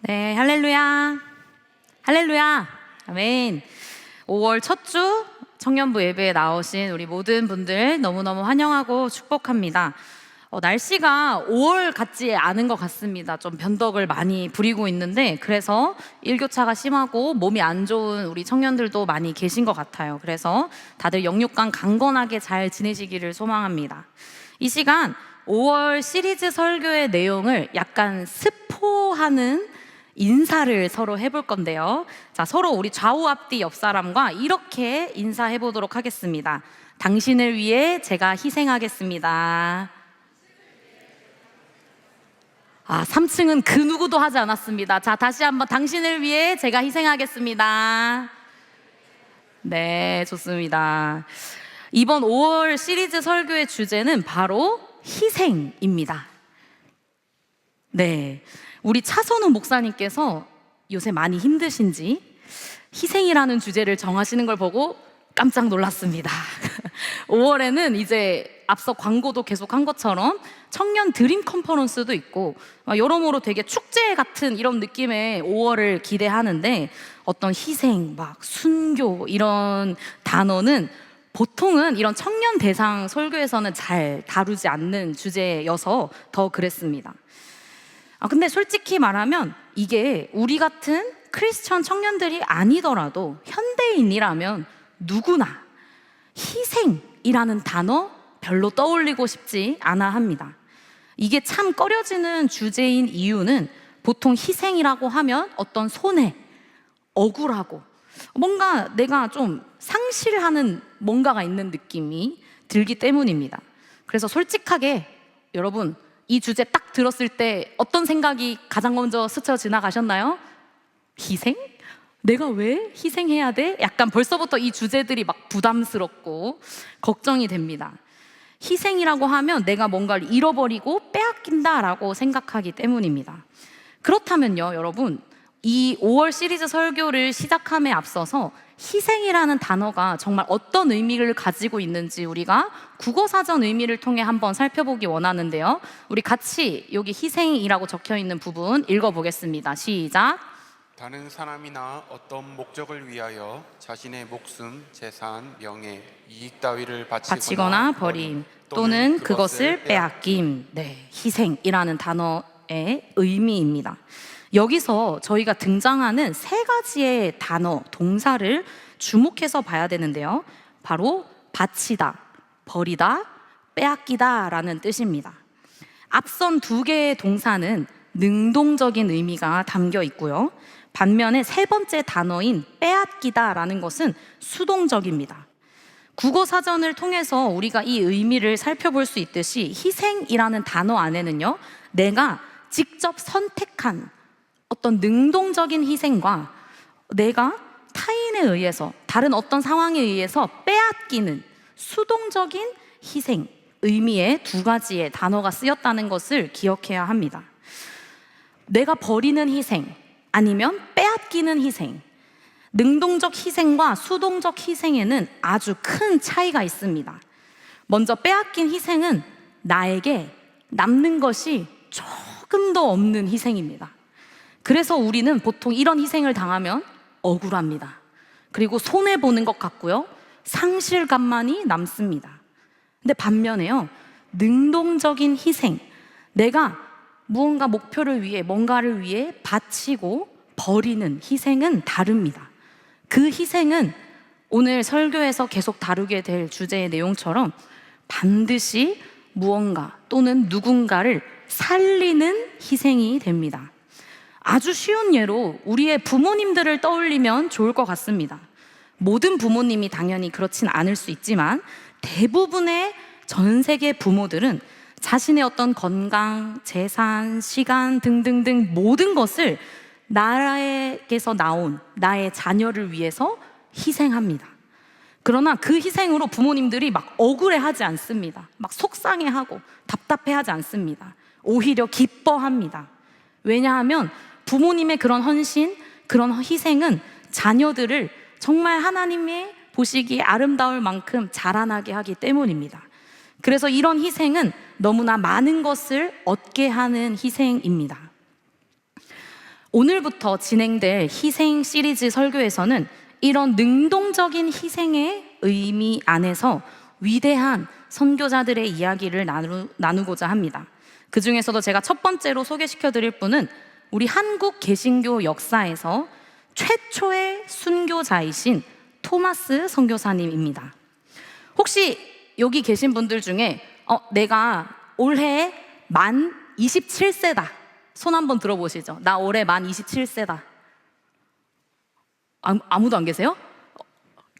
네, 할렐루야. 할렐루야. 아멘. 5월 첫 주 청년부 예배에 나오신 우리 모든 분들 너무너무 환영하고 축복합니다. 날씨가 5월 같지 않은 것 같습니다. 좀 변덕을 많이 부리고 있는데, 그래서 일교차가 심하고 몸이 안 좋은 우리 청년들도 많이 계신 것 같아요. 그래서 다들 영육간 강건하게 잘 지내시기를 소망합니다. 이 시간 5월 시리즈 설교의 내용을 약간 스포하는 인사를 서로 해볼 건데요. 자, 서로 우리 좌우 앞뒤 옆 사람과 이렇게 인사해 보도록 하겠습니다. 당신을 위해 제가 희생하겠습니다. 3층은 그 누구도 하지 않았습니다. 자, 다시 한번 당신을 위해 제가 희생하겠습니다. 네, 좋습니다. 이번 5월 시리즈 설교의 주제는 바로 희생입니다. 네, 우리 차선우 목사님께서 요새 많이 힘드신지 희생이라는 주제를 정하시는 걸 보고 깜짝 놀랐습니다. 5월에는 이제 앞서 광고도 계속 한 것처럼 청년 드림 컨퍼런스도 있고 여러모로 되게 축제 같은 이런 느낌의 5월을 기대하는데, 어떤 희생, 막 순교 이런 단어는 보통은 이런 청년 대상 설교에서는 잘 다루지 않는 주제여서 더 그랬습니다. 근데 솔직히 말하면 이게 우리 같은 크리스천 청년들이 아니더라도 현대인이라면 누구나 희생이라는 단어 별로 떠올리고 싶지 않아 합니다. 이게 참 꺼려지는 주제인 이유는 보통 희생이라고 하면 어떤 손해, 억울하고 뭔가 내가 좀 상실하는 뭔가가 있는 느낌이 들기 때문입니다. 그래서 솔직하게 여러분, 이 주제 딱 들었을 때 어떤 생각이 가장 먼저 스쳐 지나가셨나요? 희생? 내가 왜 희생해야 돼? 약간 벌써부터 이 주제들이 막 부담스럽고 걱정이 됩니다. 희생이라고 하면 내가 뭔가를 잃어버리고 빼앗긴다라고 생각하기 때문입니다. 그렇다면요, 여러분, 이 5월 시리즈 설교를 시작함에 앞서서 희생이라는 단어가 정말 어떤 의미를 가지고 있는지 우리가 국어사전 의미를 통해 한번 살펴보기 원하는데요. 우리 같이 여기 희생이라고 적혀 있는 부분 읽어보겠습니다. 시작. 다른 사람이나 어떤 목적을 위하여 자신의 목숨, 재산, 명예, 이익 따위를 바치거나 버림 또는 그것을 빼앗김. 네, 희생이라는 단어의 의미입니다. 여기서 저희가 등장하는 세 가지의 단어, 동사를 주목해서 봐야 되는데요. 바로 바치다, 버리다, 빼앗기다 라는 뜻입니다. 앞선 두 개의 동사는 능동적인 의미가 담겨 있고요. 반면에 세 번째 단어인 빼앗기다 라는 것은 수동적입니다. 국어사전을 통해서 우리가 이 의미를 살펴볼 수 있듯이 희생이라는 단어 안에는요, 내가 직접 선택한 어떤 능동적인 희생과 내가 타인에 의해서, 다른 어떤 상황에 의해서 빼앗기는 수동적인 희생, 의미의 두 가지의 단어가 쓰였다는 것을 기억해야 합니다. 내가 버리는 희생, 아니면 빼앗기는 희생, 능동적 희생과 수동적 희생에는 아주 큰 차이가 있습니다. 먼저 빼앗긴 희생은 나에게 남는 것이 조금도 없는 희생입니다. 그래서 우리는 보통 이런 희생을 당하면 억울합니다. 그리고 손해보는 것 같고요, 상실감만이 남습니다. 근데 반면에요, 능동적인 희생, 내가 무언가 목표를 위해, 뭔가를 위해 바치고 버리는 희생은 다릅니다. 그 희생은 오늘 설교에서 계속 다루게 될 주제의 내용처럼 반드시 무언가 또는 누군가를 살리는 희생이 됩니다. 아주 쉬운 예로 우리의 부모님들을 떠올리면 좋을 것 같습니다. 모든 부모님이 당연히 그렇진 않을 수 있지만 대부분의 전 세계 부모들은 자신의 어떤 건강, 재산, 시간 등등등 모든 것을 나라에게서 나온 나의 자녀를 위해서 희생합니다. 그러나 그 희생으로 부모님들이 막 억울해하지 않습니다. 막 속상해하고 답답해하지 않습니다. 오히려 기뻐합니다. 왜냐하면 부모님의 그런 헌신, 그런 희생은 자녀들을 정말 하나님이 보시기에 아름다울 만큼 자라나게 하기 때문입니다. 그래서 이런 희생은 너무나 많은 것을 얻게 하는 희생입니다. 오늘부터 진행될 희생 시리즈 설교에서는 이런 능동적인 희생의 의미 안에서 위대한 선교자들의 이야기를 나누고자 합니다. 그 중에서도 제가 첫 번째로 소개시켜 드릴 분은 우리 한국 개신교 역사에서 최초의 순교자이신 토마스 선교사님입니다. 혹시 여기 계신 분들 중에 내가 올해 만 27세다. 손 한번 들어보시죠. 나 올해 만 27세다. 아무도 안 계세요?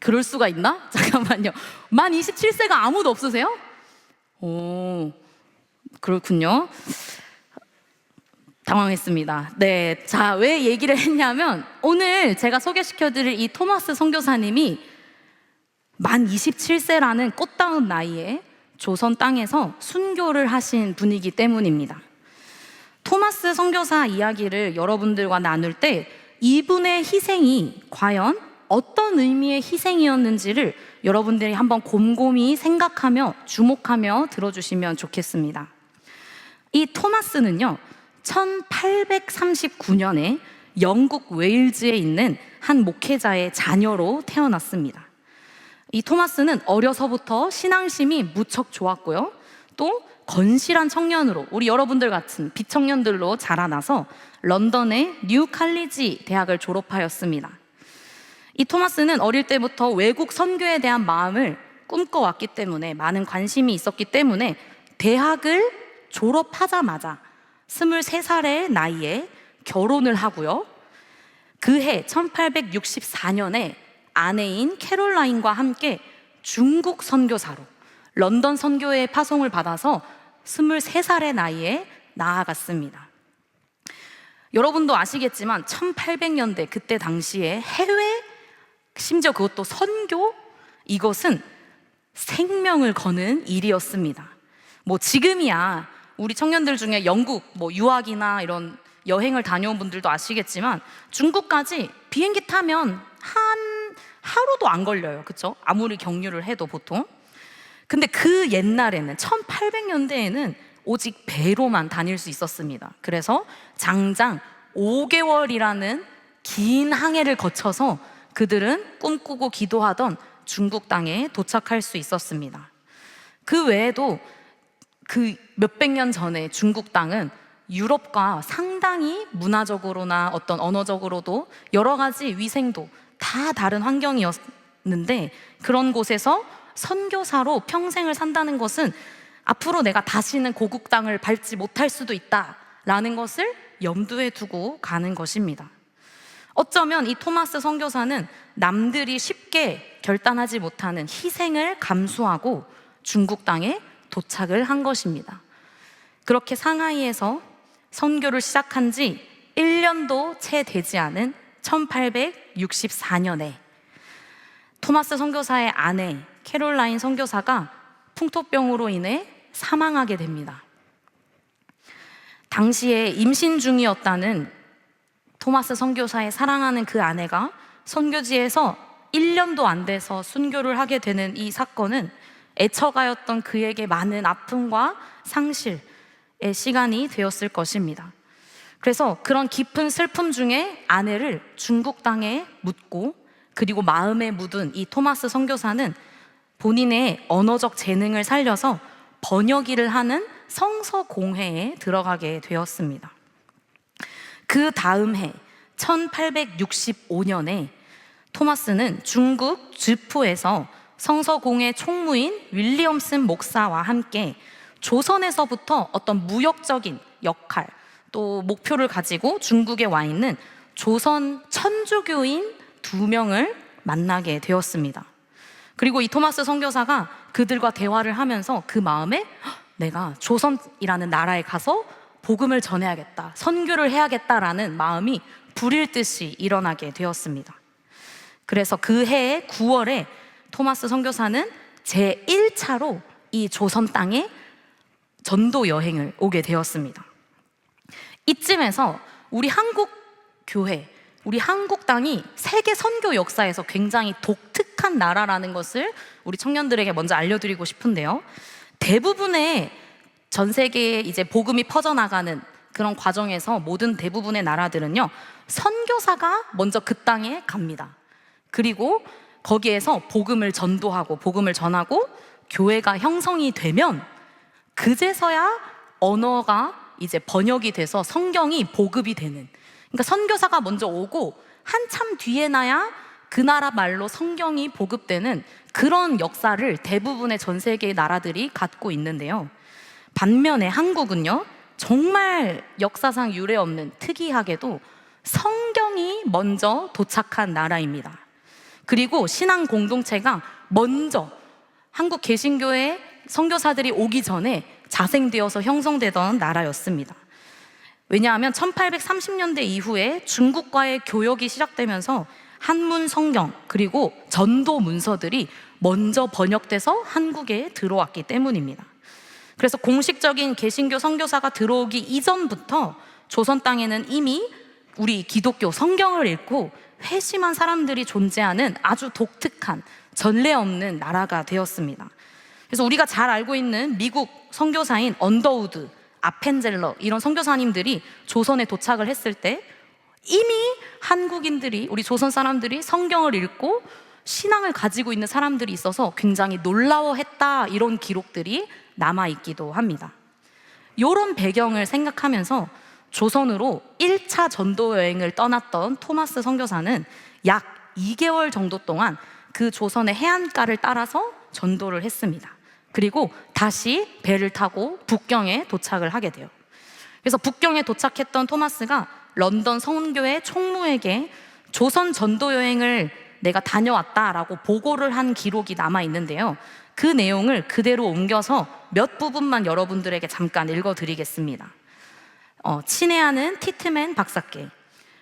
그럴 수가 있나? 잠깐만요. 만 27세가 아무도 없으세요? 오, 그렇군요. 당황했습니다. 네, 자, 왜 얘기를 했냐면 오늘 제가 소개시켜드릴 이 토마스 선교사님이 만 27세라는 꽃다운 나이에 조선 땅에서 순교를 하신 분이기 때문입니다. 토마스 선교사 이야기를 여러분들과 나눌 때 이분의 희생이 과연 어떤 의미의 희생이었는지를 여러분들이 한번 곰곰이 생각하며 주목하며 들어주시면 좋겠습니다. 이 토마스는요, 1839년에 영국 웨일즈에 있는 한 목회자의 자녀로 태어났습니다. 이 토마스는 어려서부터 신앙심이 무척 좋았고요. 또 건실한 청년으로, 우리 여러분들 같은 비청년들로 자라나서 런던의 뉴 칼리지 대학을 졸업하였습니다. 이 토마스는 어릴 때부터 외국 선교에 대한 마음을 꿈꿔왔기 때문에, 많은 관심이 있었기 때문에 대학을 졸업하자마자 23살의 나이에 결혼을 하고요. 그해 1864년에 아내인 캐롤라인과 함께 중국 선교사로 런던 선교회에 파송을 받아서 23살의 나이에 나아갔습니다. 여러분도 아시겠지만 1800년대 그때 당시에 해외, 심지어 그것도 선교, 이것은 생명을 거는 일이었습니다. 뭐 지금이야 우리 청년들 중에 영국 유학이나 이런 여행을 다녀온 분들도 아시겠지만 중국까지 비행기 타면 한 하루도 안 걸려요. 그렇죠? 아무리 경유를 해도 보통. 근데 그 옛날에는 1800년대에는 오직 배로만 다닐 수 있었습니다. 그래서 장장 5개월이라는 긴 항해를 거쳐서 그들은 꿈꾸고 기도하던 중국 땅에 도착할 수 있었습니다. 그 외에도 그 몇백 년 전에 중국 땅은 유럽과 상당히 문화적으로나 어떤 언어적으로도 여러 가지 위생도 다 다른 환경이었는데, 그런 곳에서 선교사로 평생을 산다는 것은 앞으로 내가 다시는 고국 땅을 밟지 못할 수도 있다라는 것을 염두에 두고 가는 것입니다. 어쩌면 이 토마스 선교사는 남들이 쉽게 결단하지 못하는 희생을 감수하고 중국 땅에 도착을 한 것입니다. 그렇게 상하이에서 선교를 시작한 지 1년도 채 되지 않은 1864년에 토마스 선교사의 아내 캐롤라인 선교사가 풍토병으로 인해 사망하게 됩니다. 당시에 임신 중이었다는 토마스 선교사의 사랑하는 그 아내가 선교지에서 1년도 안 돼서 순교를 하게 되는 이 사건은 애처가였던 그에게 많은 아픔과 상실의 시간이 되었을 것입니다. 그래서 그런 깊은 슬픔 중에 아내를 중국 땅에 묻고, 그리고 마음에 묻은 이 토마스 선교사는 본인의 언어적 재능을 살려서 번역 일을 하는 성서공회에 들어가게 되었습니다. 그 다음 해 1865년에 토마스는 중국 주포에서 성서공회 총무인 윌리엄슨 목사와 함께 조선에서부터 어떤 무역적인 역할, 또 목표를 가지고 중국에 와 있는 조선 천주교인 2명을 만나게 되었습니다. 그리고 이 토마스 선교사가 그들과 대화를 하면서 그 마음에 내가 조선이라는 나라에 가서 복음을 전해야겠다, 선교를 해야겠다라는 마음이 불일 듯이 일어나게 되었습니다. 그래서 그 해의 9월에 토마스 선교사는 제1차로 이 조선 땅에 전도 여행을 오게 되었습니다. 이쯤에서 우리 한국 교회, 우리 한국 땅이 세계 선교 역사에서 굉장히 독특한 나라라는 것을 우리 청년들에게 먼저 알려드리고 싶은데요. 대부분의 전 세계에 이제 복음이 퍼져나가는 그런 과정에서 모든 대부분의 나라들은요, 선교사가 먼저 그 땅에 갑니다. 그리고 거기에서 복음을 전도하고 복음을 전하고 교회가 형성이 되면 그제서야 언어가 이제 번역이 돼서 성경이 보급이 되는, 그러니까 선교사가 먼저 오고 한참 뒤에 나야 그 나라 말로 성경이 보급되는 그런 역사를 대부분의 전 세계의 나라들이 갖고 있는데요. 반면에 한국은요, 정말 역사상 유례 없는, 특이하게도 성경이 먼저 도착한 나라입니다. 그리고 신앙 공동체가 먼저 한국 개신교회 선교사들이 오기 전에 자생되어서 형성되던 나라였습니다. 왜냐하면 1830년대 이후에 중국과의 교역이 시작되면서 한문 성경 그리고 전도 문서들이 먼저 번역돼서 한국에 들어왔기 때문입니다. 그래서 공식적인 개신교 선교사가 들어오기 이전부터 조선 땅에는 이미 우리 기독교 성경을 읽고 회심한 사람들이 존재하는 아주 독특한, 전례 없는 나라가 되었습니다. 그래서 우리가 잘 알고 있는 미국 선교사인 언더우드, 아펜젤러 이런 선교사님들이 조선에 도착을 했을 때 이미 한국인들이, 우리 조선 사람들이 성경을 읽고 신앙을 가지고 있는 사람들이 있어서 굉장히 놀라워했다, 이런 기록들이 남아있기도 합니다. 이런 배경을 생각하면서 조선으로 1차 전도 여행을 떠났던 토마스 선교사는 약 2개월 정도 동안 그 조선의 해안가를 따라서 전도를 했습니다. 그리고 다시 배를 타고 북경에 도착을 하게 돼요. 그래서 북경에 도착했던 토마스가 런던 선교회 총무에게 조선 전도 여행을 내가 다녀왔다라고 보고를 한 기록이 남아 있는데요. 그 내용을 그대로 옮겨서 몇 부분만 여러분들에게 잠깐 읽어드리겠습니다. 친애하는 티트맨 박사께,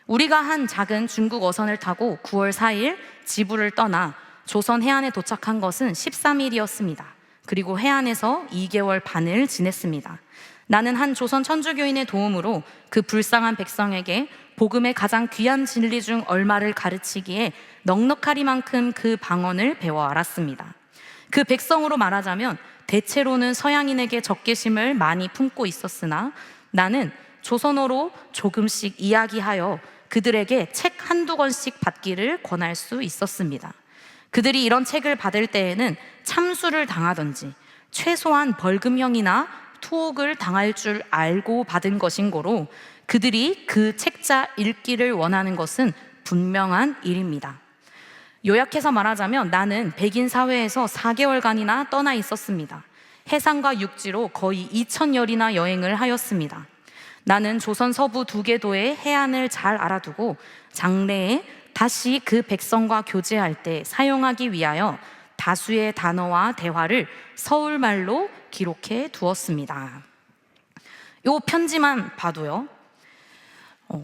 우리가 한 작은 중국 어선을 타고 9월 4일 지부를 떠나 조선 해안에 도착한 것은 13일이었습니다. 그리고 해안에서 2개월 반을 지냈습니다. 나는 한 조선 천주교인의 도움으로 그 불쌍한 백성에게 복음의 가장 귀한 진리 중 얼마를 가르치기에 넉넉하리만큼 그 방언을 배워 알았습니다. 그 백성으로 말하자면 대체로는 서양인에게 적개심을 많이 품고 있었으나 나는 조선어로 조금씩 이야기하여 그들에게 책 한두 권씩 받기를 권할 수 있었습니다. 그들이 이런 책을 받을 때에는 참수를 당하든지 최소한 벌금형이나 투옥을 당할 줄 알고 받은 것인고로 그들이 그 책자 읽기를 원하는 것은 분명한 일입니다. 요약해서 말하자면 나는 백인 사회에서 4개월간이나 떠나 있었습니다. 해상과 육지로 거의 2000열이나 여행을 하였습니다. 나는 조선 서부 2개 도의 해안을 잘 알아두고 장래에 다시 그 백성과 교제할 때 사용하기 위하여 다수의 단어와 대화를 서울말로 기록해 두었습니다. 이 편지만 봐도요,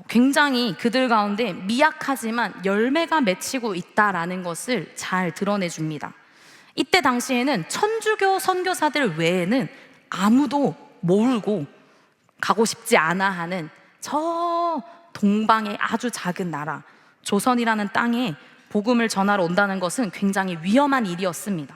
굉장히 그들 가운데 미약하지만 열매가 맺히고 있다라는 것을 잘 드러내줍니다. 이때 당시에는 천주교 선교사들 외에는 아무도 모르고 가고 싶지 않아 하는 저 동방의 아주 작은 나라 조선이라는 땅에 복음을 전하러 온다는 것은 굉장히 위험한 일이었습니다.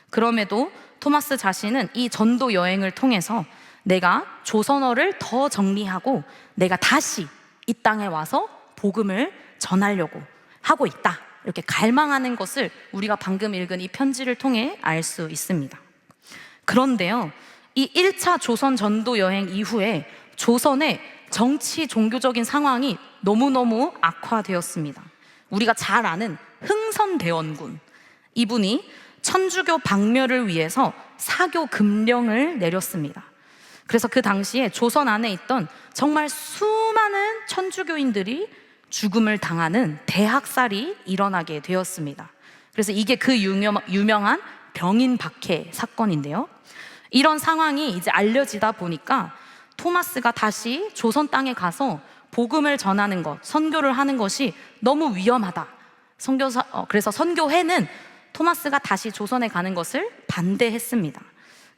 그럼에도 토마스 자신은 이 전도 여행을 통해서 내가 조선어를 더 정리하고 내가 다시 이 땅에 와서 복음을 전하려고 하고 있다, 이렇게 갈망하는 것을 우리가 방금 읽은 이 편지를 통해 알 수 있습니다. 그런데요, 이 1차 조선 전도 여행 이후에 조선의 정치 종교적인 상황이 너무너무 악화되었습니다. 우리가 잘 아는 흥선대원군, 이분이 천주교 박멸을 위해서 사교 금령을 내렸습니다. 그래서 그 당시에 조선 안에 있던 정말 수많은 천주교인들이 죽음을 당하는 대학살이 일어나게 되었습니다. 그래서 이게 그 유명한 병인박해 사건인데요. 이런 상황이 이제 알려지다 보니까 토마스가 다시 조선 땅에 가서 복음을 전하는 것, 선교를 하는 것이 너무 위험하다. 그래서 선교회는 토마스가 다시 조선에 가는 것을 반대했습니다.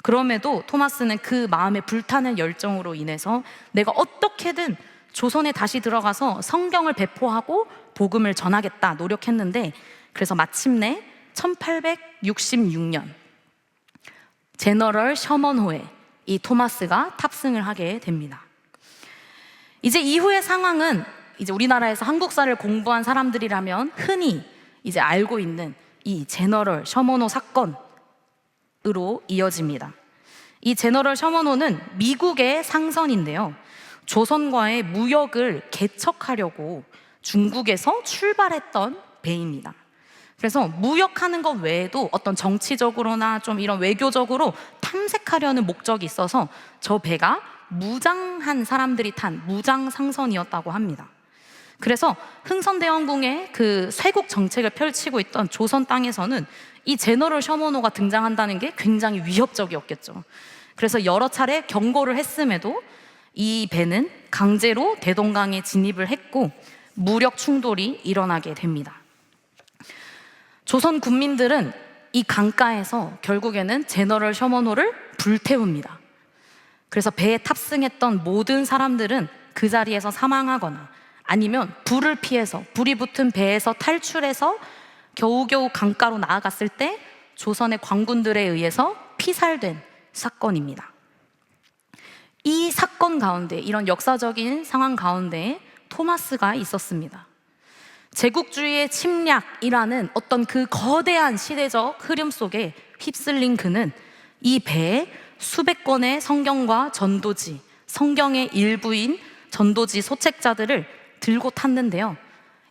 그럼에도 토마스는 그 마음에 불타는 열정으로 인해서 내가 어떻게든 조선에 다시 들어가서 성경을 배포하고 복음을 전하겠다 노력했는데, 그래서 마침내 1866년 제너럴 셔먼호에 이 토마스가 탑승을 하게 됩니다. 이제 이후의 상황은 이제 우리나라에서 한국사를 공부한 사람들이라면 흔히 이제 알고 있는 이 제너럴 셔머노 사건으로 이어집니다. 이 제너럴 셔머노는 미국의 상선인데요. 조선과의 무역을 개척하려고 중국에서 출발했던 배입니다. 그래서 무역하는 것 외에도 어떤 정치적으로나 좀 이런 외교적으로 탐색하려는 목적이 있어서 저 배가 무장한 사람들이 탄 무장 상선이었다고 합니다. 그래서 흥선대원궁의 그 쇄국 정책을 펼치고 있던 조선 땅에서는 이 제너럴 셔머노가 등장한다는 게 굉장히 위협적이었겠죠. 그래서 여러 차례 경고를 했음에도 이 배는 강제로 대동강에 진입을 했고 무력 충돌이 일어나게 됩니다. 조선 군민들은 이 강가에서 결국에는 제너럴 셔머노를 불태웁니다. 그래서 배에 탑승했던 모든 사람들은 그 자리에서 사망하거나 아니면 불을 피해서 불이 붙은 배에서 탈출해서 겨우겨우 강가로 나아갔을 때 조선의 관군들에 의해서 피살된 사건입니다. 이 사건 가운데, 이런 역사적인 상황 가운데 토마스가 있었습니다. 제국주의의 침략이라는 어떤 그 거대한 시대적 흐름 속에 휩쓸린 그는 이 배에 수백 권의 성경과 전도지, 성경의 일부인 전도지 소책자들을 들고 탔는데요.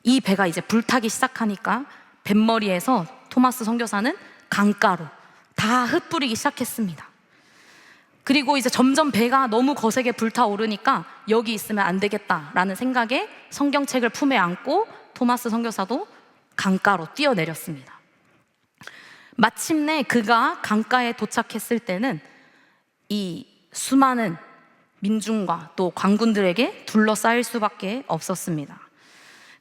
이 배가 이제 불타기 시작하니까 뱃머리에서 토마스 선교사는 강가로 다 흩뿌리기 시작했습니다. 그리고 이제 점점 배가 너무 거세게 불타오르니까 여기 있으면 안 되겠다라는 생각에 성경책을 품에 안고 토마스 선교사도 강가로 뛰어내렸습니다. 마침내 그가 강가에 도착했을 때는 이 수많은 민중과 또 관군들에게 둘러싸일 수밖에 없었습니다.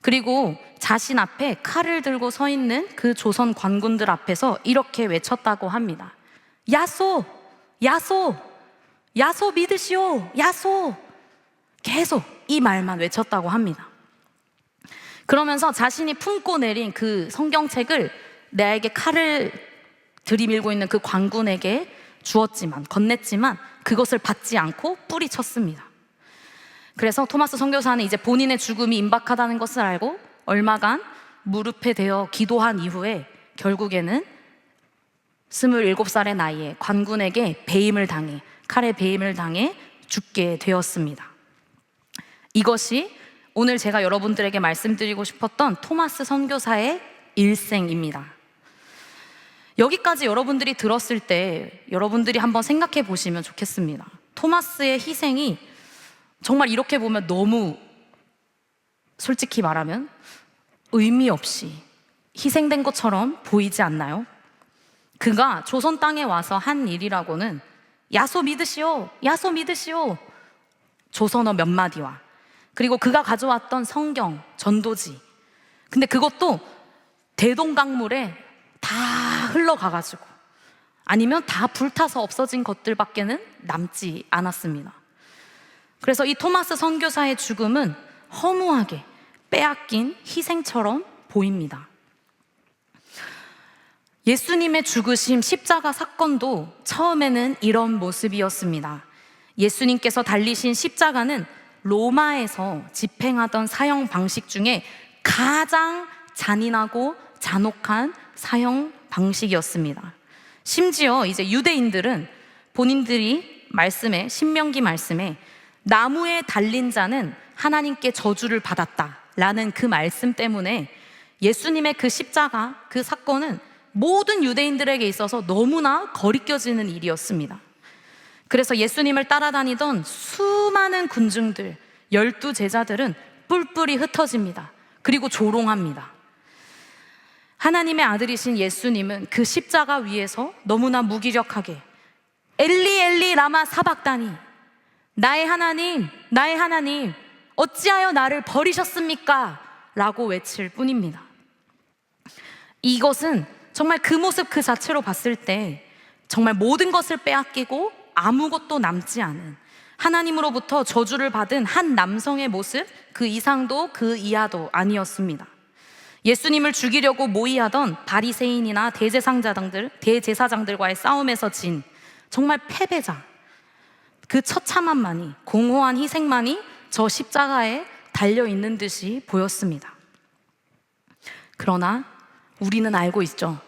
그리고 자신 앞에 칼을 들고 서 있는 그 조선 관군들 앞에서 이렇게 외쳤다고 합니다. 야소! 야소! 야소 믿으시오! 야소! 계속 이 말만 외쳤다고 합니다. 그러면서 자신이 품고 내린 그 성경책을 나에게 칼을 들이밀고 있는 그 관군에게 주었지만, 건넸지만 그것을 받지 않고 뿌리쳤습니다. 그래서 토마스 선교사는 이제 본인의 죽음이 임박하다는 것을 알고 얼마간 무릎에 대어 기도한 이후에 결국에는 27살의 나이에 관군에게 배임을 당해, 칼에 배임을 당해 죽게 되었습니다. 이것이 오늘 제가 여러분들에게 말씀드리고 싶었던 토마스 선교사의 일생입니다. 여기까지 여러분들이 들었을 때 여러분들이 한번 생각해 보시면 좋겠습니다. 토마스의 희생이 정말 이렇게 보면 너무, 솔직히 말하면 의미 없이 희생된 것처럼 보이지 않나요? 그가 조선 땅에 와서 한 일이라고는 야소 믿으시오, 야소 믿으시오, 조선어 몇 마디와 그리고 그가 가져왔던 성경, 전도지, 근데 그것도 대동강물에 다 흘러가가지고 아니면 다 불타서 없어진 것들밖에는 남지 않았습니다. 그래서 이 토마스 선교사의 죽음은 허무하게 빼앗긴 희생처럼 보입니다. 예수님의 죽으심, 십자가 사건도 처음에는 이런 모습이었습니다. 예수님께서 달리신 십자가는 로마에서 집행하던 사형 방식 중에 가장 잔인하고 잔혹한 사형 방식이었습니다. 심지어 이제 유대인들은 본인들이 말씀에, 신명기 말씀에 나무에 달린 자는 하나님께 저주를 받았다라는 그 말씀 때문에 예수님의 그 십자가, 그 사건은 모든 유대인들에게 있어서 너무나 거리껴지는 일이었습니다. 그래서 예수님을 따라다니던 수많은 군중들, 12 제자들은 뿔뿔이 흩어집니다. 그리고 조롱합니다. 하나님의 아들이신 예수님은 그 십자가 위에서 너무나 무기력하게 엘리 엘리 라마 사박다니, 나의 하나님, 나의 하나님, 어찌하여 나를 버리셨습니까? 라고 외칠 뿐입니다. 이것은 정말 그 모습 그 자체로 봤을 때 정말 모든 것을 빼앗기고 아무것도 남지 않은, 하나님으로부터 저주를 받은 한 남성의 모습, 그 이상도 그 이하도 아니었습니다. 예수님을 죽이려고 모의하던 바리새인이나 대제사장들과의 싸움에서 진 정말 패배자, 그 처참함만이, 공허한 희생만이 저 십자가에 달려 있는 듯이 보였습니다. 그러나 우리는 알고 있죠.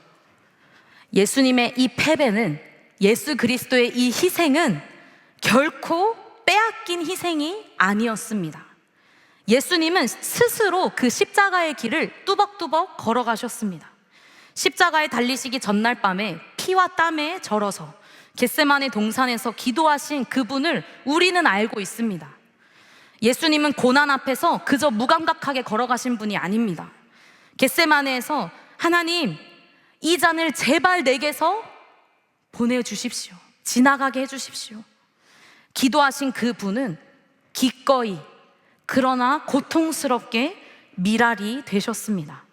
예수님의 이 패배는, 예수 그리스도의 이 희생은 결코 빼앗긴 희생이 아니었습니다. 예수님은 스스로 그 십자가의 길을 뚜벅뚜벅 걸어가셨습니다. 십자가에 달리시기 전날 밤에 피와 땀에 절어서 겟세마네 동산에서 기도하신 그분을 우리는 알고 있습니다. 예수님은 고난 앞에서 그저 무감각하게 걸어가신 분이 아닙니다. 겟세마네에서 하나님, 이 잔을 제발 내게서 보내주십시오. 지나가게 해주십시오. 기도하신 그분은 기꺼이 그러나 고통스럽게 미랄이 되셨습니다.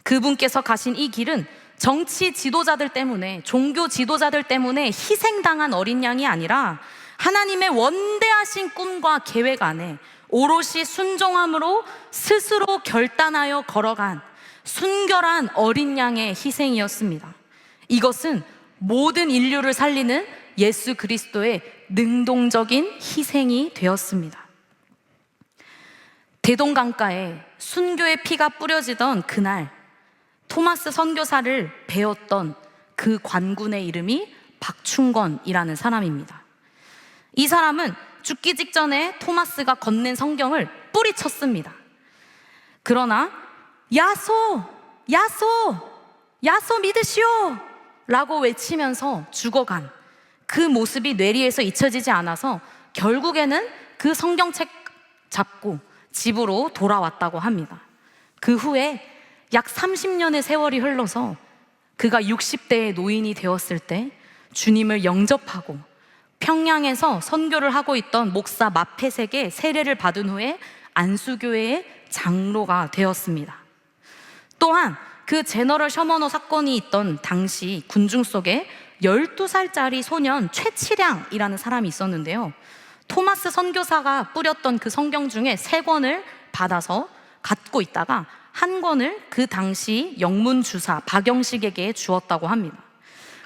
그분께서 가신 이 길은 정치 지도자들 때문에, 종교 지도자들 때문에 희생당한 어린 양이 아니라 하나님의 원대하신 꿈과 계획 안에 오롯이 순종함으로 스스로 결단하여 걸어간 순결한 어린 양의 희생이었습니다. 이것은 모든 인류를 살리는 예수 그리스도의 능동적인 희생이 되었습니다. 대동강가에 순교의 피가 뿌려지던 그날, 토마스 선교사를 배웠던 그 관군의 이름이 박충건이라는 사람입니다. 이 사람은 죽기 직전에 토마스가 건넨 성경을 뿌리쳤습니다. 그러나 야소, 야소, 야소 믿으시오 라고 외치면서 죽어간 그 모습이 뇌리에서 잊혀지지 않아서 결국에는 그 성경책 잡고 집으로 돌아왔다고 합니다. 그 후에 약 30년의 세월이 흘러서 그가 60대의 노인이 되었을 때 주님을 영접하고 평양에서 선교를 하고 있던 목사 마펫에게 세례를 받은 후에 안수교회의 장로가 되었습니다. 또한 그 제너럴 셔머너 사건이 있던 당시 군중 속에 12살짜리 소년 최치량이라는 사람이 있었는데요. 토마스 선교사가 뿌렸던 그 성경 중에 3권을 받아서 갖고 있다가 한 권을 그 당시 영문주사 박영식에게 주었다고 합니다.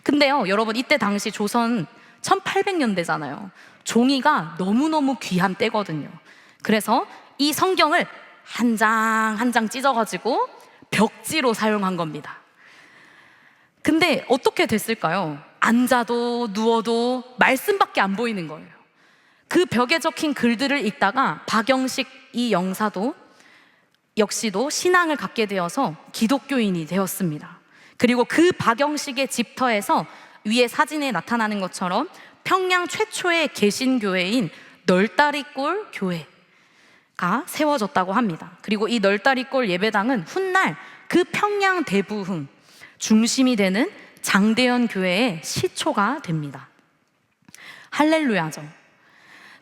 근데요, 여러분, 이때 당시 조선 1800년대잖아요. 종이가 너무너무 귀한 때거든요. 그래서 이 성경을 한 장 한 장 찢어가지고 벽지로 사용한 겁니다. 근데 어떻게 됐을까요? 앉아도 누워도 말씀밖에 안 보이는 거예요. 그 벽에 적힌 글들을 읽다가 박영식 이 영사도 역시도 신앙을 갖게 되어서 기독교인이 되었습니다. 그리고 그 박영식의 집터에서 위에 사진에 나타나는 것처럼 평양 최초의 개신교회인 널다리꼴 교회가 세워졌다고 합니다. 그리고 이 널다리꼴 예배당은 훗날 그 평양 대부흥 중심이 되는 장대현 교회의 시초가 됩니다. 할렐루야죠.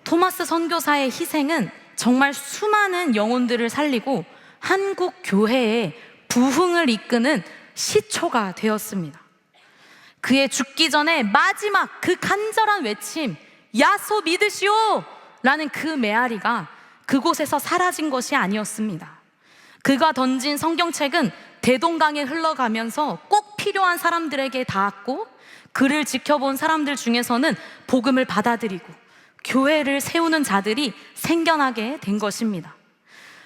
토마스 선교사의 희생은 정말 수많은 영혼들을 살리고 한국 교회의 부흥을 이끄는 시초가 되었습니다. 그의 죽기 전에 마지막 그 간절한 외침, 야소 믿으시오! 라는 그 메아리가 그곳에서 사라진 것이 아니었습니다. 그가 던진 성경책은 대동강에 흘러가면서 꼭 필요한 사람들에게 닿았고, 그를 지켜본 사람들 중에서는 복음을 받아들이고 교회를 세우는 자들이 생겨나게 된 것입니다.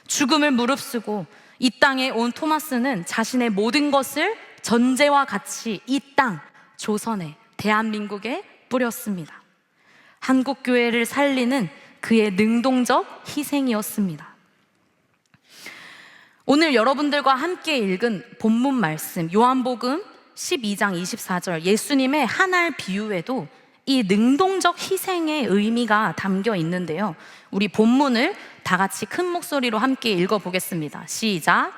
죽음을 무릅쓰고 이 땅에 온 토마스는 자신의 모든 것을 전제와 같이 이 땅, 조선에, 대한민국에 뿌렸습니다. 한국교회를 살리는 그의 능동적 희생이었습니다. 오늘 여러분들과 함께 읽은 본문 말씀, 요한복음 12장 24절, 예수님의 한 알 비유에도 이 능동적 희생의 의미가 담겨 있는데요. 우리 본문을 다 같이 큰 목소리로 함께 읽어보겠습니다. 시작.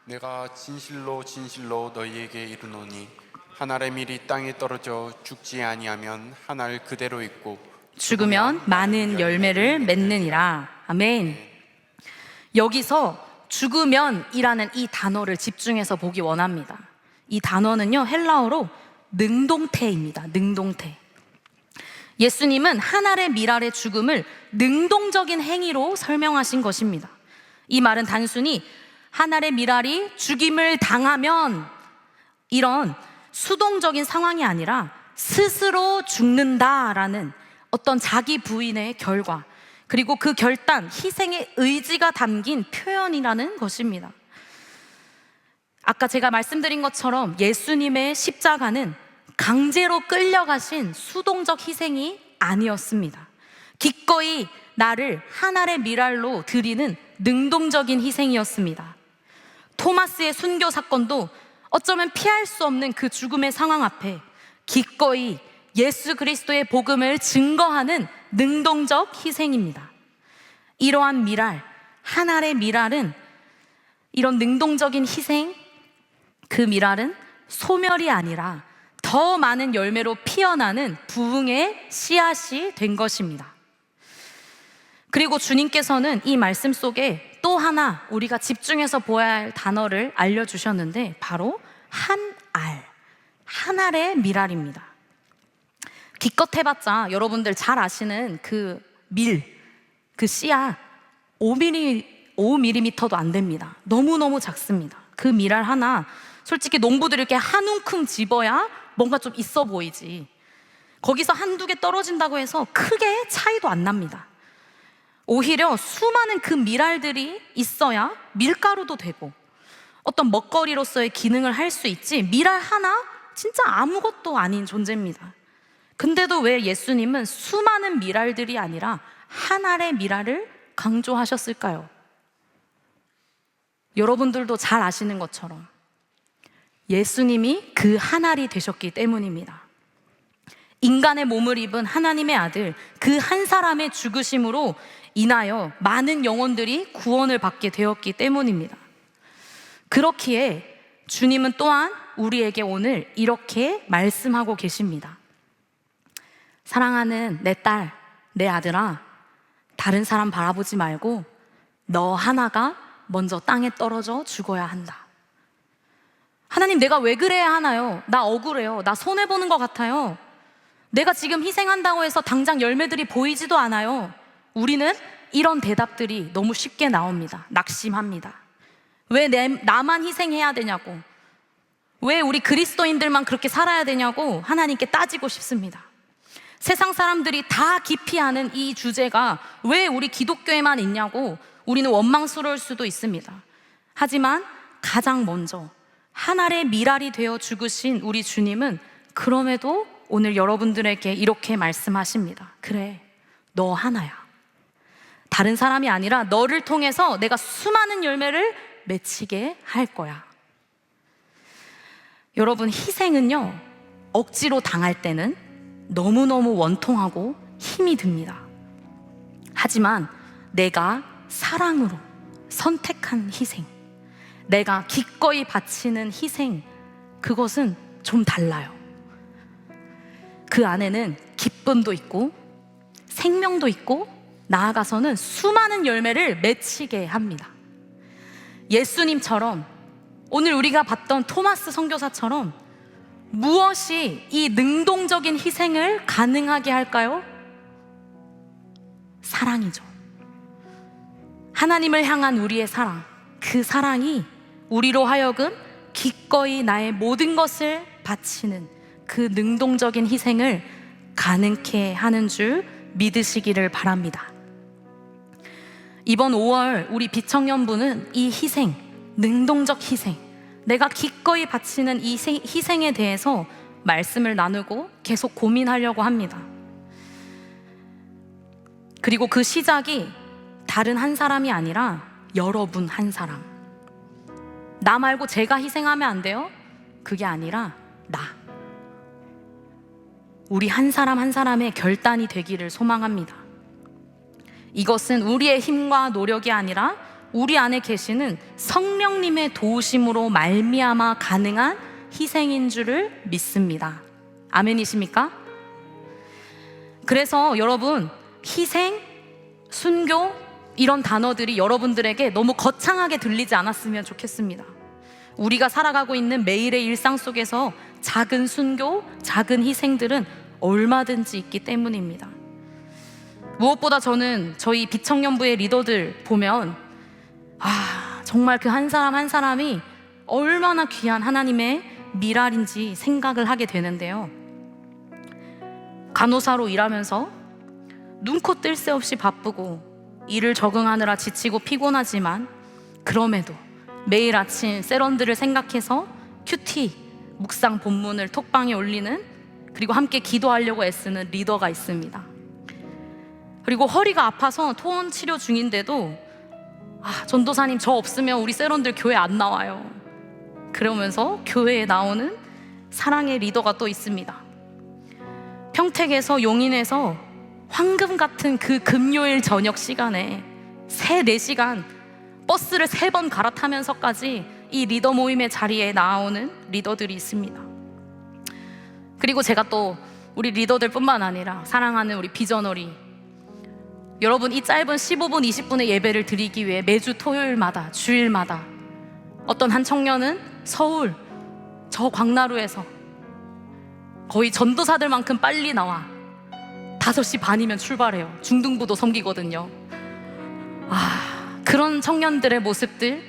내가 진실로 진실로 너희에게 이르노니 한 알의 밀이 땅에 떨어져 죽지 아니하면 한 알 그대로 있고 죽으면 많은 열매를 맺느니라. 아멘. 여기서 죽으면이라는 이 단어를 집중해서 보기 원합니다. 이 단어는요, 헬라어로 능동태입니다. 능동태. 예수님은 한 알의 밀알의 죽음을 능동적인 행위로 설명하신 것입니다. 이 말은 단순히 한 알의 밀알이 죽임을 당하면 이런 수동적인 상황이 아니라 스스로 죽는다라는 어떤 자기 부인의 결과, 그리고 그 결단, 희생의 의지가 담긴 표현이라는 것입니다. 아까 제가 말씀드린 것처럼 예수님의 십자가는 강제로 끌려가신 수동적 희생이 아니었습니다. 기꺼이 나를 한 알의 밀알로 드리는 능동적인 희생이었습니다. 토마스의 순교 사건도 어쩌면 피할 수 없는 그 죽음의 상황 앞에 기꺼이 예수 그리스도의 복음을 증거하는 능동적 희생입니다. 이러한 밀알, 한 알의 밀알은, 이런 능동적인 희생, 그 밀알은 소멸이 아니라 더 많은 열매로 피어나는 부흥의 씨앗이 된 것입니다. 그리고 주님께서는 이 말씀 속에 또 하나 우리가 집중해서 보아야 할 단어를 알려주셨는데, 바로 한 알, 한 알의 밀알입니다. 기껏 해봤자 여러분들 잘 아시는 그 그 씨앗 5mm도 안 됩니다. 너무너무 작습니다. 그 밀알 하나, 솔직히 농부들이 이렇게 한 움큼 집어야 뭔가 좀 있어 보이지, 거기서 한두 개 떨어진다고 해서 크게 차이도 안 납니다. 오히려 수많은 그 밀알들이 있어야 밀가루도 되고 어떤 먹거리로서의 기능을 할 수 있지, 밀알 하나 진짜 아무것도 아닌 존재입니다. 근데도 왜 예수님은 수많은 밀알들이 아니라 한 알의 밀알을 강조하셨을까요? 여러분들도 잘 아시는 것처럼 예수님이 그 한 알이 되셨기 때문입니다. 인간의 몸을 입은 하나님의 아들, 그 한 사람의 죽으심으로 인하여 많은 영혼들이 구원을 받게 되었기 때문입니다. 그렇기에 주님은 또한 우리에게 오늘 이렇게 말씀하고 계십니다. 사랑하는 내 딸, 내 아들아, 다른 사람 바라보지 말고 너 하나가 먼저 땅에 떨어져 죽어야 한다. 하나님, 내가 왜 그래야 하나요? 나 억울해요. 나 손해보는 것 같아요. 내가 지금 희생한다고 해서 당장 열매들이 보이지도 않아요. 우리는 이런 대답들이 너무 쉽게 나옵니다. 낙심합니다. 왜 나만 희생해야 되냐고, 왜 우리 그리스도인들만 그렇게 살아야 되냐고 하나님께 따지고 싶습니다. 세상 사람들이 다 기피하는 이 주제가 왜 우리 기독교에만 있냐고 우리는 원망스러울 수도 있습니다. 하지만 가장 먼저 한 알의 밀알이 되어 죽으신 우리 주님은 그럼에도 오늘 여러분들에게 이렇게 말씀하십니다. 그래, 너 하나야. 다른 사람이 아니라 너를 통해서 내가 수많은 열매를 맺히게 할 거야. 여러분, 희생은요, 억지로 당할 때는 너무너무 원통하고 힘이 듭니다. 하지만 내가 사랑으로 선택한 희생, 내가 기꺼이 바치는 희생, 그것은 좀 달라요. 그 안에는 기쁨도 있고 생명도 있고 나아가서는 수많은 열매를 맺히게 합니다. 예수님처럼, 오늘 우리가 봤던 토마스 선교사처럼 무엇이 이 능동적인 희생을 가능하게 할까요? 사랑이죠. 하나님을 향한 우리의 사랑, 그 사랑이 우리로 하여금 기꺼이 나의 모든 것을 바치는 그 능동적인 희생을 가능케 하는 줄 믿으시기를 바랍니다. 이번 5월 우리 비청년부는 이 희생, 능동적 희생, 내가 기꺼이 바치는 이 희생에 대해서 말씀을 나누고 계속 고민하려고 합니다. 그리고 그 시작이 다른 한 사람이 아니라 여러분 한 사람. 나 말고 제가 희생하면 안 돼요? 그게 아니라 나. 우리 한 사람 한 사람의 결단이 되기를 소망합니다. 이것은 우리의 힘과 노력이 아니라 우리 안에 계시는 성령님의 도우심으로 말미암아 가능한 희생인 줄을 믿습니다. 아멘이십니까? 그래서 여러분, 희생, 순교, 이런 단어들이 여러분들에게 너무 거창하게 들리지 않았으면 좋겠습니다. 우리가 살아가고 있는 매일의 일상 속에서 작은 순교, 작은 희생들은 얼마든지 있기 때문입니다. 무엇보다 저는 저희 비청년부의 리더들 보면 정말 그 한 사람 한 사람이 얼마나 귀한 하나님의 밀알인지 생각을 하게 되는데요. 간호사로 일하면서 눈코 뜰 새 없이 바쁘고 일을 적응하느라 지치고 피곤하지만 그럼에도 매일 아침 세런들을 생각해서 큐티, 묵상 본문을 톡방에 올리는, 그리고 함께 기도하려고 애쓰는 리더가 있습니다. 그리고 허리가 아파서 토원 치료 중인데도 전도사님 저 없으면 우리 세런들 교회 안 나와요. 그러면서 교회에 나오는 사랑의 리더가 또 있습니다. 평택에서 용인에서 황금 같은 그 금요일 저녁 시간에 4시간 버스를 3번 갈아타면서까지 이 리더 모임의 자리에 나오는 리더들이 있습니다. 그리고 제가 또 우리 리더들 뿐만 아니라 사랑하는 우리 비전어리 여러분, 이 짧은 15분, 20분의 예배를 드리기 위해 매주 토요일마다, 주일마다 어떤 한 청년은 서울 저 광나루에서 거의 전도사들만큼 빨리 나와 5시 반이면 출발해요. 중등부도 섬기거든요. 그런 청년들의 모습들,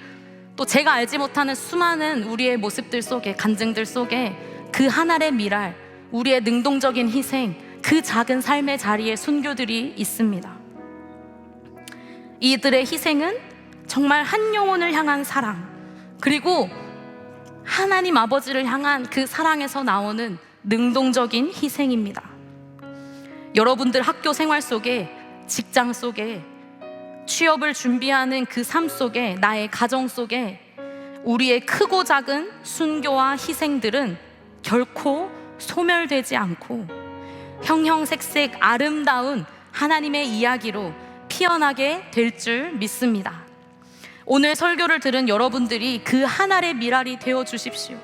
또 제가 알지 못하는 수많은 우리의 모습들 속에, 간증들 속에 그 하늘의 미랄, 우리의 능동적인 희생, 그 작은 삶의 자리에 순교들이 있습니다. 이들의 희생은 정말 한 영혼을 향한 사랑, 그리고 하나님 아버지를 향한 그 사랑에서 나오는 능동적인 희생입니다. 여러분들 학교 생활 속에, 직장 속에, 취업을 준비하는 그 삶 속에, 나의 가정 속에 우리의 크고 작은 순교와 희생들은 결코 소멸되지 않고 형형색색 아름다운 하나님의 이야기로 피어나게 될 줄 믿습니다. 오늘 설교를 들은 여러분들이 그 하늘의 미랄이 되어 주십시오.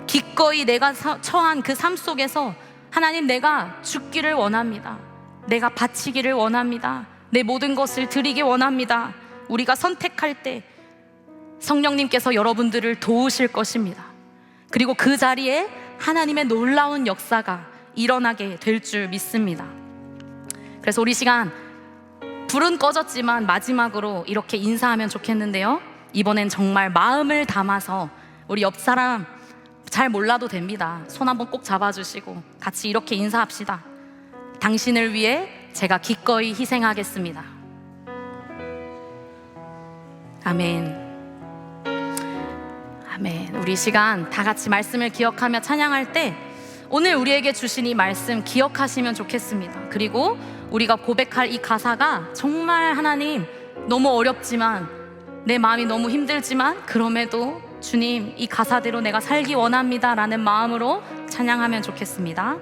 기꺼이 내가 처한 그 삶 속에서 하나님, 내가 죽기를 원합니다. 내가 바치기를 원합니다. 내 모든 것을 드리기 원합니다. 우리가 선택할 때 성령님께서 여러분들을 도우실 것입니다. 그리고 그 자리에 하나님의 놀라운 역사가 일어나게 될 줄 믿습니다. 그래서 우리 시간 불은 꺼졌지만 마지막으로 이렇게 인사하면 좋겠는데요, 이번엔 정말 마음을 담아서 우리 옆 사람 잘 몰라도 됩니다. 손 한번 꼭 잡아주시고 같이 이렇게 인사합시다. 당신을 위해 제가 기꺼이 희생하겠습니다. 아멘. 아멘. 우리 시간 다 같이 말씀을 기억하며 찬양할 때 오늘 우리에게 주신 이 말씀 기억하시면 좋겠습니다. 그리고 우리가 고백할 이 가사가 정말 하나님, 너무 어렵지만, 내 마음이 너무 힘들지만 그럼에도 주님, 이 가사대로 내가 살기 원합니다 라는 마음으로 찬양하면 좋겠습니다.